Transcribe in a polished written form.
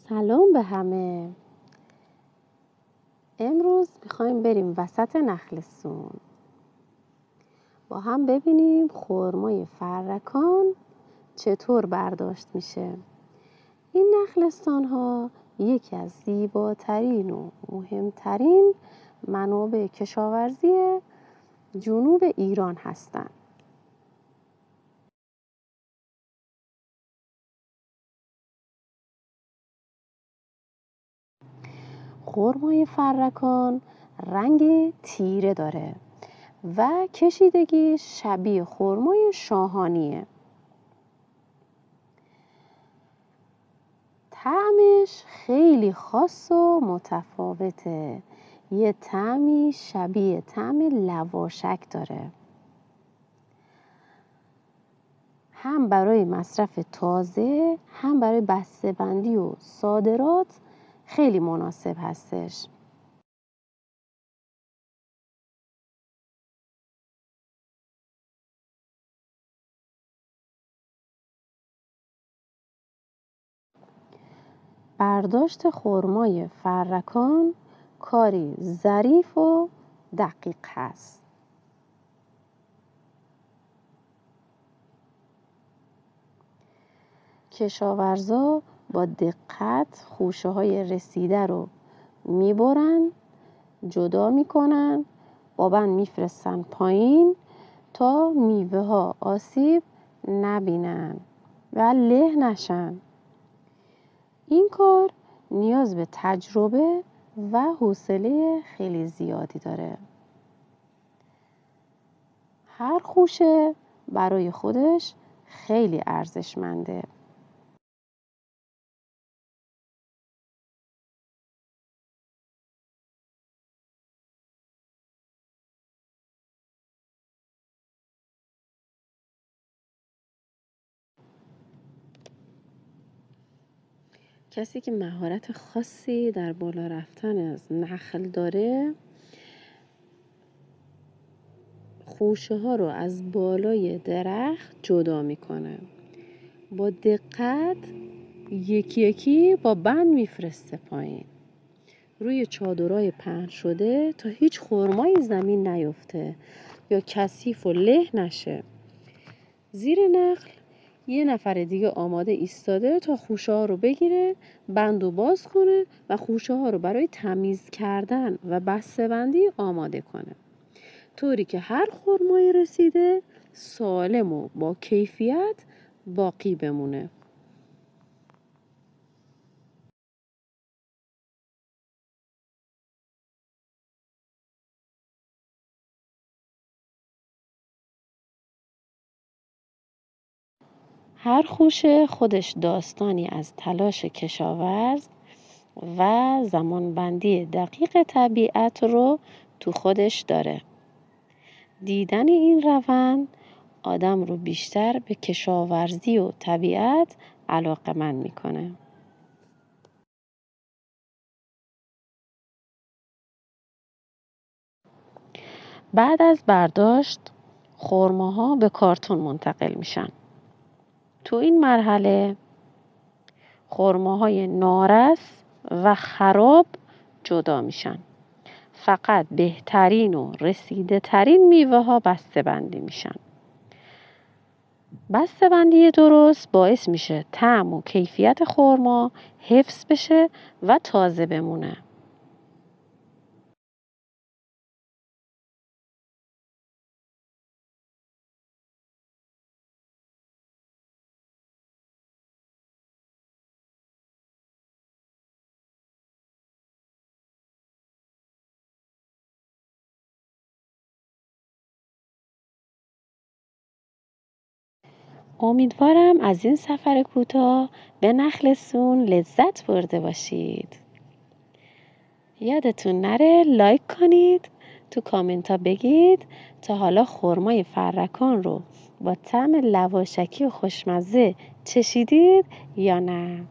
سلام به همه. امروز میخوایم بریم وسط نخلستون با هم ببینیم خرمای فرکان چطور برداشت میشه. این نخلستان ها یکی از زیباترین و مهمترین منابع کشاورزی جنوب ایران هستند. خرمای فرکان رنگ تیره داره و کشیدگی شبیه خرمای شاهانیه. طعمش خیلی خاص و متفاوته. یه طعمی شبیه طعم لواشک داره. هم برای مصرف تازه هم برای بسته‌بندی و صادرات خیلی مناسب هستش. برداشت خرمای فرکان کاری ظریف و دقیق هست. کشاورزا با دقت خوشه های رسیده رو میبرن، جدا میکنن، با بند میفرستن پایین تا میوه ها آسیب نبینن و له نشن. این کار نیاز به تجربه و حوصله خیلی زیادی داره. هر خوشه برای خودش خیلی ارزشمنده. کسی که مهارت خاصی در بالا رفتن از نخل داره، خوشه ها رو از بالای درخت جدا میکنه. با دقت یکی یکی با بند میفرسته پایین روی چادرای پهن شده تا هیچ خرمایی زمین نیفته یا کثیف و له نشه. زیر نخل یه نفر دیگه آماده ایستاده تا خوشه ها رو بگیره، بندو باز کنه و خوشه ها رو برای تمیز کردن و بسته‌بندی آماده کنه، طوری که هر خرمایی رسیده سالم و با کیفیت باقی بمونه. هر خوشه خودش داستانی از تلاش کشاورز و زمانبندی دقیق طبیعت رو تو خودش داره. دیدن این روند آدم رو بیشتر به کشاورزی و طبیعت علاقه‌مند میکنه. بعد از برداشت خرماها به کارتون منتقل میشن. تو این مرحله خرماهای نارس و خراب جدا میشن. فقط بهترین و رسیده ترین میوه ها بسته بندی میشن. بسته بندی درست باعث میشه طعم و کیفیت خرما حفظ بشه و تازه بمونه. امیدوارم از این سفر کوتاه به نخلستون لذت برده باشید. یادتون نره لایک کنید، تو کامنت ها بگید تا حالا خرمای فرکان رو با طعم لواشکی و خوشمزه چشیدید یا نه.